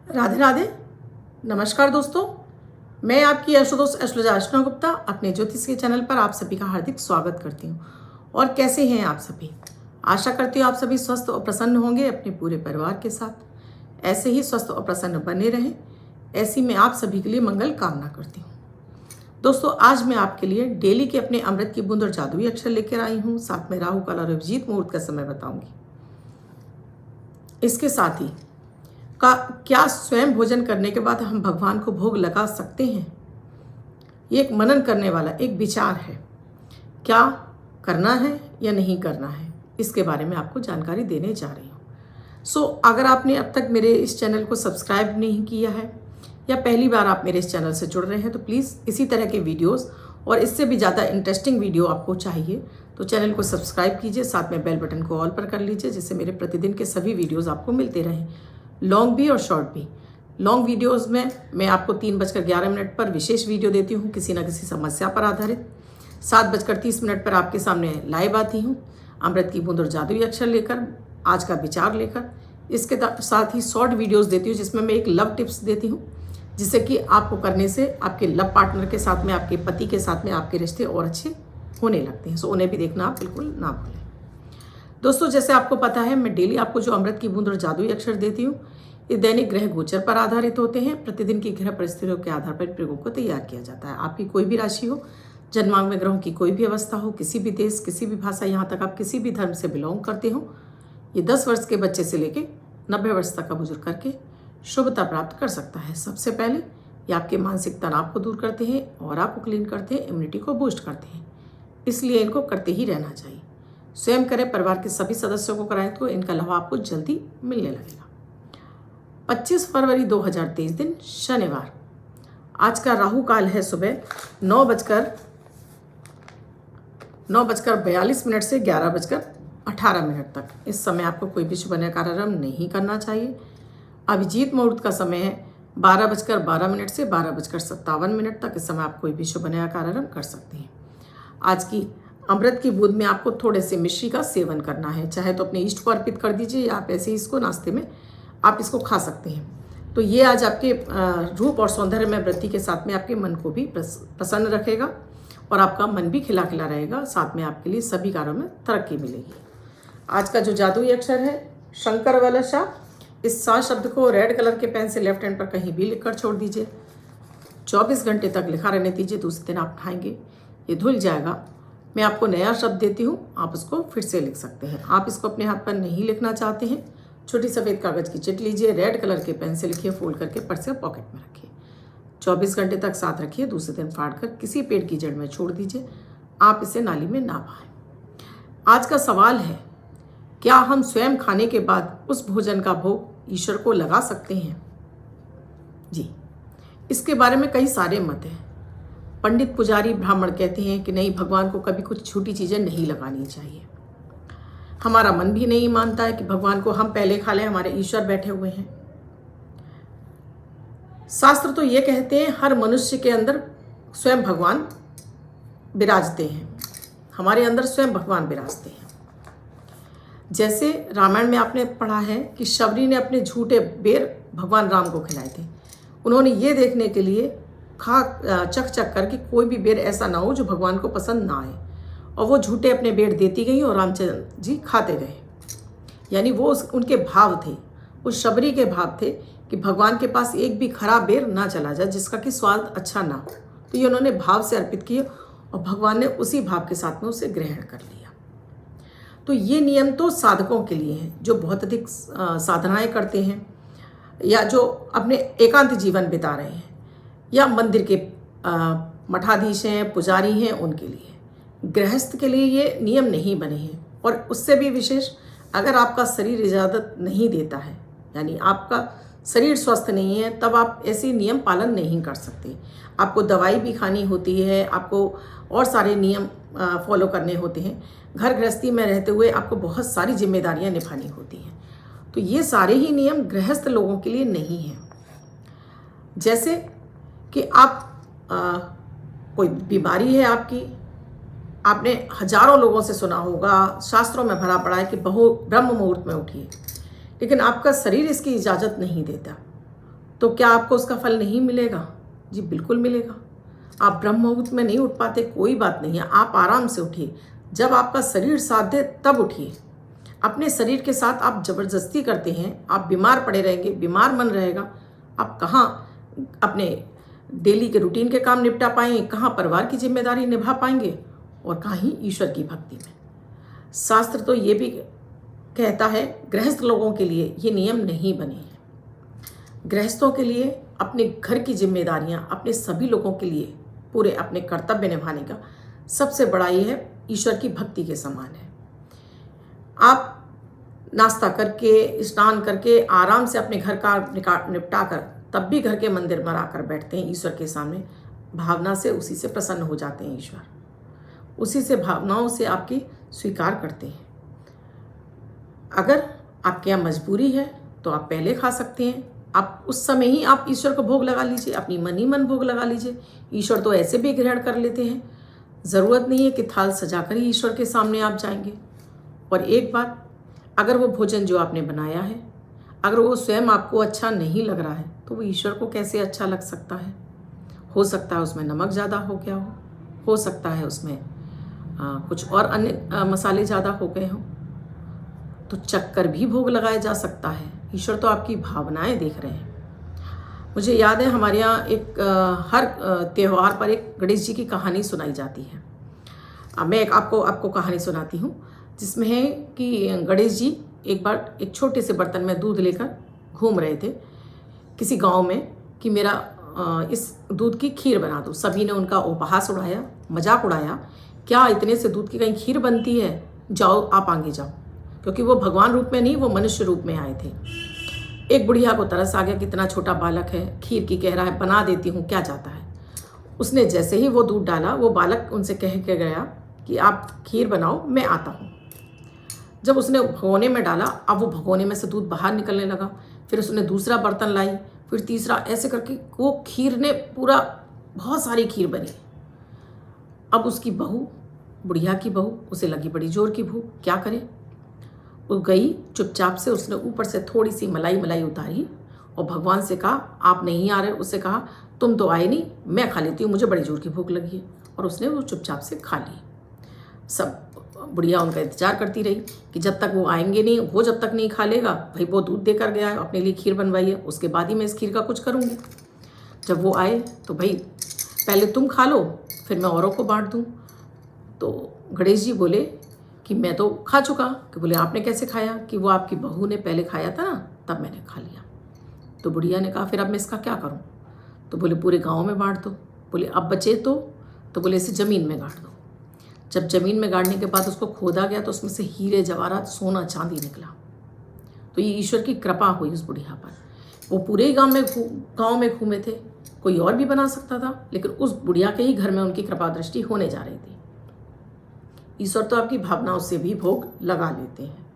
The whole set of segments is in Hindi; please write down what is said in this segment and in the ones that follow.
राधे राधे। नमस्कार दोस्तों, मैं आपकी एस्ट्रोदोस्त एस्ट्रोलॉजर अर्चना गुप्ता अपने ज्योतिष के चैनल पर आप सभी का हार्दिक स्वागत करती हूँ। और कैसे हैं आप सभी? आशा करती हूँ आप सभी स्वस्थ और प्रसन्न होंगे अपने पूरे परिवार के साथ। ऐसे ही स्वस्थ और प्रसन्न बने रहें, ऐसी मैं आप सभी के लिए मंगल कामना करती हूँ। दोस्तों, आज मैं आपके लिए डेली के अपने अमृत की बूंद और जादुई अक्षर लेकर आई हूँ। साथ में राहु काल और अभिजीत मुहूर्त का समय बताऊंगी। इसके साथ ही क्या स्वयं भोजन करने के बाद हम भगवान को भोग लगा सकते हैं? ये एक मनन करने वाला एक विचार है। क्या करना है या नहीं करना है, इसके बारे में आपको जानकारी देने जा रही हूँ। अगर आपने अब तक मेरे इस चैनल को सब्सक्राइब नहीं किया है या पहली बार आप मेरे इस चैनल से जुड़ रहे हैं तो प्लीज़ इसी तरह के वीडियोस और इससे भी ज़्यादा इंटरेस्टिंग वीडियो आपको चाहिए तो चैनल को सब्सक्राइब कीजिए। साथ में बेल बटन को ऑल पर कर लीजिए, जिससे मेरे प्रतिदिन के सभी वीडियोज़ आपको मिलते रहें, लॉन्ग भी और शॉर्ट भी। लॉन्ग वीडियोस में मैं आपको 3:11 पर विशेष वीडियो देती हूँ किसी न किसी समस्या पर आधारित। 7:30 पर आपके सामने लाइव आती हूँ अमृत की बूंद और जादुई अक्षर लेकर, आज का विचार लेकर। इसके साथ ही शॉर्ट वीडियोस देती हूँ जिसमें मैं एक लव टिप्स देती हूँ, जिससे कि आपको करने से आपके लव पार्टनर के साथ में, आपके पति के साथ में आपके रिश्ते और अच्छे होने लगते हैं। उन्हें भी देखना आप बिल्कुल ना भूलें। दोस्तों, जैसे आपको पता है, मैं डेली आपको जो अमृत की बूंद और जादुई अक्षर देती हूँ ये दैनिक ग्रह गोचर पर आधारित होते हैं। प्रतिदिन की ग्रह परिस्थितियों के आधार पर प्रयोगों को तैयार किया जाता है। आपकी कोई भी राशि हो, जन्मांग में ग्रहों की कोई भी अवस्था हो, किसी भी देश, किसी भी भाषा, यहाँ तक आप किसी भी धर्म से बिलोंग करते हो, ये 10 वर्ष के बच्चे से लेके 90 वर्ष तक का बुजुर्ग करके शुभता प्राप्त कर सकता है। सबसे पहले ये आपके मानसिक तनाव को दूर करते हैं और आपको क्लीन करते हैं, इम्यूनिटी को बूस्ट करते हैं, इसलिए इनको करते ही रहना चाहिए। स्वयं करें, परिवार के सभी सदस्यों को कराएं तो इनका लाभ आपको जल्दी मिलने लगेगा। 25 फरवरी 2023 दिन शनिवार। आज का राहु काल है सुबह 9:42 से 11:18 तक। इस समय आपको कोई भी शुभ कार्यारंभ नहीं करना चाहिए। अभिजीत मुहूर्त का समय है 12:12 से 12:57 तक। इस समय आप कोई भी शुभ कार्यारंभ कर सकते हैं। आज की अमृत की बूंद में आपको थोड़े से मिश्री का सेवन करना है। चाहे तो अपने इष्ट को अर्पित कर दीजिए या आप ऐसे ही इसको नाश्ते में आप इसको खा सकते हैं। तो ये आज आपके रूप और सौंदर्य में वृद्धि के साथ में आपके मन को भी प्रसन्न रखेगा और आपका मन भी खिला खिला रहेगा। साथ में आपके लिए सभी कार्यों में तरक्की मिलेगी। आज का जो जादुई अक्षर है शंकर वाला सा। इस सा शब्द को रेड कलर के पेन से लेफ्ट हैंड पर कहीं भी लिखकर छोड़ दीजिए। 24 घंटे तक लिखा रहने दीजिए। दूसरे दिन आप उठाएंगे, ये धुल जाएगा। मैं आपको नया शब्द देती हूँ, आप उसको फिर से लिख सकते हैं। आप इसको अपने हाथ पर नहीं लिखना चाहते हैं, छोटी सफ़ेद कागज़ की चिट लीजिए, रेड कलर के पेन से लिखिए, फोल्ड करके पर्स या पॉकेट में रखिए। 24 घंटे तक साथ रखिए। दूसरे दिन फाड़ कर किसी पेड़ की जड़ में छोड़ दीजिए। आप इसे नाली में ना बहाएं। आज का सवाल है, क्या हम स्वयं खाने के बाद उस भोजन का भोग ईश्वर को लगा सकते हैं? जी, इसके बारे में कई सारे मत हैं। पंडित, पुजारी, ब्राह्मण कहते हैं कि नहीं, भगवान को कभी कुछ छोटी चीज़ें नहीं लगानी चाहिए। हमारा मन भी नहीं मानता है कि भगवान को हम पहले खा लें, हमारे ईश्वर बैठे हुए हैं। शास्त्र तो ये कहते हैं हर मनुष्य के अंदर स्वयं भगवान विराजते हैं, हमारे अंदर स्वयं भगवान विराजते हैं। जैसे रामायण में आपने पढ़ा है कि शबरी ने अपने झूठे बेर भगवान राम को खिलाए थे। उन्होंने ये देखने के लिए चख कर कि कोई भी बेर ऐसा ना हो जो भगवान को पसंद ना आए, और वो झूठे अपने बेर देती गई और रामचंद्र जी खाते गए। यानी वो उनके भाव थे, उस शबरी के भाव थे कि भगवान के पास एक भी खराब बेर ना चला जाए जिसका कि स्वाद अच्छा ना हो। तो ये उन्होंने भाव से अर्पित किए और भगवान ने उसी भाव के साथ में उसे ग्रहण कर लिया। तो ये नियम तो साधकों के लिए हैं जो बहुत अधिक साधनाएं करते हैं या जो अपने एकांत जीवन बिता रहे हैं, या मंदिर के मठाधीश हैं, पुजारी हैं, उनके लिए। गृहस्थ के लिए ये नियम नहीं बने हैं। और उससे भी विशेष, अगर आपका शरीर इजाज़त नहीं देता है, यानी आपका शरीर स्वस्थ नहीं है, तब आप ऐसे नियम पालन नहीं कर सकते। आपको दवाई भी खानी होती है, आपको और सारे नियम फॉलो करने होते हैं। घर गृहस्थी में रहते हुए आपको बहुत सारी जिम्मेदारियां निभानी होती हैं। तो ये सारे ही नियम गृहस्थ लोगों के लिए नहीं हैं। जैसे कि आप कोई बीमारी है आपकी, आपने हजारों लोगों से सुना होगा, शास्त्रों में भरा पड़ा है कि ब्रह्म मुहूर्त में उठिए, लेकिन आपका शरीर इसकी इजाज़त नहीं देता, तो क्या आपको उसका फल नहीं मिलेगा? जी बिल्कुल मिलेगा। आप ब्रह्म मुहूर्त में नहीं उठ पाते, कोई बात नहीं है, आप आराम से उठिए। जब आपका शरीर साथ दे तब उठिए। अपने शरीर के साथ आप जबरदस्ती करते हैं, आप बीमार पड़े रहेंगे, बीमार मन रहेगा। आप कहाँ अपने डेली के रूटीन के काम निपटा पाएंगे, कहाँ परिवार की जिम्मेदारी निभा पाएंगे, और कहाँ ही ईश्वर की भक्ति में। शास्त्र तो ये भी कहता है, गृहस्थ लोगों के लिए ये नियम नहीं बने हैं। गृहस्थों के लिए अपने घर की जिम्मेदारियां, अपने सभी लोगों के लिए पूरे अपने कर्तव्य निभाने का सबसे बड़ा ये है, ईश्वर की भक्ति के समान है। आप नाश्ता करके, स्नान करके, आराम से अपने घर का निपटा कर तब भी घर के मंदिर में आकर बैठते हैं ईश्वर के सामने, भावना से उसी से प्रसन्न हो जाते हैं ईश्वर, उसी से भावनाओं से आपकी स्वीकार करते हैं। अगर आपके यहाँ मजबूरी है तो आप पहले खा सकते हैं, आप उस समय ही आप ईश्वर को भोग लगा लीजिए, अपनी मन ही मन भोग लगा लीजिए। ईश्वर तो ऐसे भी ग्रहण कर लेते हैं, ज़रूरत नहीं है कि थाल सजाकर ही ईश्वर के सामने आप जाएंगे। और एक बात, अगर वो भोजन जो आपने बनाया है, अगर वो स्वयं आपको अच्छा नहीं लग रहा है तो वो ईश्वर को कैसे अच्छा लग सकता है? हो सकता है उसमें नमक ज़्यादा हो गया हो सकता है उसमें कुछ और अन्य मसाले ज़्यादा हो गए हों, तो चक्कर भी भोग लगाया जा सकता है। ईश्वर तो आपकी भावनाएं देख रहे हैं। मुझे याद है हमारे यहाँ एक हर त्यौहार पर एक गणेश जी की कहानी सुनाई जाती है। मैं एक आपको कहानी सुनाती हूँ, जिसमें है कि गणेश जी एक बार एक छोटे से बर्तन में दूध लेकर घूम रहे थे किसी गांव में, कि मेरा इस दूध की खीर बना दो। सभी ने उनका उपहास उड़ाया, मजाक उड़ाया, क्या इतने से दूध की कहीं खीर बनती है, जाओ आप आगे जाओ। क्योंकि वो भगवान रूप में नहीं, वो मनुष्य रूप में आए थे। एक बुढ़िया को तरस आ गया, कितना छोटा बालक है, खीर की कह रहा है, बना देती हूँ, क्या जाता है। उसने जैसे ही वो दूध डाला, वो बालक उनसे कह के गया कि आप खीर बनाओ, मैं आता हूँ। जब उसने भगोने में डाला, अब वो भगोने में से दूध बाहर निकलने लगा। फिर उसने दूसरा बर्तन लाई, फिर तीसरा, ऐसे करके वो खीर ने पूरा बहुत सारी खीर बनी। अब उसकी बहू, बुढ़िया की बहू, उसे लगी बड़ी जोर की भूख, क्या करे। वो गई चुपचाप से, उसने ऊपर से थोड़ी सी मलाई उतारी और भगवान से कहा, आप नहीं आ रहे, उससे कहा तुम तो आए नहीं, मैं खा लेती हूँ, मुझे बड़ी जोर की भूख लगी है। और उसने वो चुपचाप से खा ली। सब बुढ़िया उनका इंतजार करती रही कि जब तक वो आएंगे नहीं, वो जब तक नहीं खा लेगा, भाई वो दूध देकर गया है, अपने लिए खीर बनवाई है, उसके बाद ही मैं इस खीर का कुछ करूँगी। जब वो आए तो भाई पहले तुम खा लो, फिर मैं औरों को बांट दूँ। तो गणेश जी बोले कि मैं तो खा चुका। कि बोले आपने कैसे खाया? कि वो आपकी बहू ने पहले खाया था ना, तब मैंने खा लिया। तो बुढ़िया ने कहा फिर अब मैं इसका क्या करूँ? तो बोले पूरे गांव में बांट दो। बोले अब बचे तो बोले इसे ज़मीन में गाड़ दो। जब ज़मीन में गाड़ने के बाद उसको खोदा गया तो उसमें से हीरे जवाहरात, सोना चांदी निकला। तो ये ईश्वर की कृपा हुई उस बुढ़िया पर। वो पूरे ही गाँव में घूमे थे, कोई और भी बना सकता था, लेकिन उस बुढ़िया के ही घर में उनकी कृपा दृष्टि होने जा रही थी। ईश्वर तो आपकी भावनाओं से भी भोग लगा लेते हैं।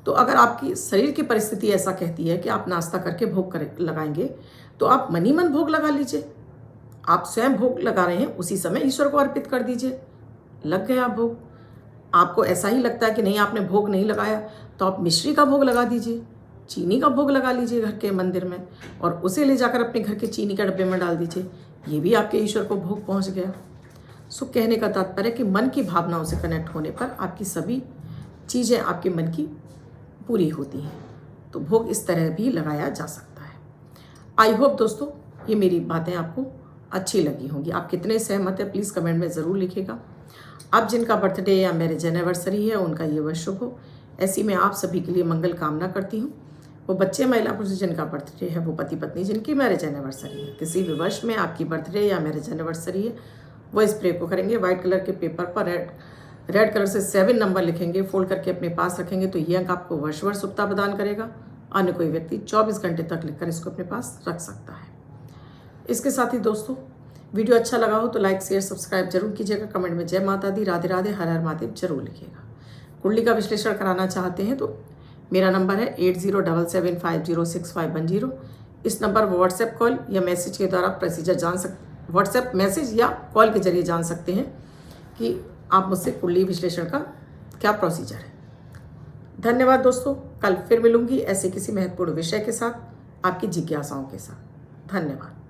तो अगर आपकी शरीर की परिस्थिति ऐसा कहती है कि आप नाश्ता करके भोग लगाएंगे, तो आप मन ही मन भोग लगा लीजिए। आप स्वयं भोग लगा रहे हैं, उसी समय ईश्वर को अर्पित कर दीजिए, लग गया भोग। आपको ऐसा ही लगता है कि नहीं आपने भोग नहीं लगाया, तो आप मिश्री का भोग लगा दीजिए, चीनी का भोग लगा लीजिए घर के मंदिर में, और उसे ले जाकर अपने घर के चीनी के डब्बे में डाल दीजिए। ये भी आपके ईश्वर को भोग पहुँच गया। सो कहने का तात्पर्य कि मन की भावनाओं से कनेक्ट होने पर आपकी सभी चीज़ें आपके मन की पूरी होती हैं। तो भोग इस तरह भी लगाया जा सकता है। आई होप दोस्तों ये मेरी बातें आपको अच्छी लगी होंगी। आप कितने सहमत हैं प्लीज़ कमेंट में ज़रूर लिखिएगा। आप जिनका बर्थडे या मैरिज एनिवर्सरी है उनका ये वर्ष शुभ हो, ऐसी मैं आप सभी के लिए मंगल कामना करती हूँ। वो बच्चे, महिला, पुरुष जिनका बर्थडे है, वो पति पत्नी जिनकी मैरिज एनिवर्सरी है, किसी भी वर्ष में आपकी बर्थडे या मैरिज एनिवर्सरी है, वो इस प्रे को करेंगे। वाइट कलर के पेपर पर रेड कलर से 7 नंबर लिखेंगे, फोल्ड करके अपने पास रखेंगे, तो ये अंक आपको वर्ष शुभता प्रदान करेगा। अन्य कोई व्यक्ति 24 घंटे तक लिखकर इसको अपने पास रख सकता है। इसके साथ ही दोस्तों वीडियो अच्छा लगा हो तो लाइक, शेयर, सब्सक्राइब जरूर कीजिएगा। कमेंट में जय माता दी, राधे राधे, हर हर महादेव जरूर लिखिएगा। कुंडली का विश्लेषण कराना चाहते हैं तो मेरा नंबर है 8077506510। इस नंबर पर व्हाट्सएप कॉल या मैसेज के द्वारा प्रोसीजर जान सकते, व्हाट्सएप मैसेज या कॉल के जरिए जान सकते हैं कि आप मुझसे कुंडली विश्लेषण का क्या प्रोसीजर है। धन्यवाद दोस्तों, कल फिर मिलूंगी ऐसे किसी महत्वपूर्ण विषय के साथ। आपकी जिज्ञासाओं के साथ। धन्यवाद।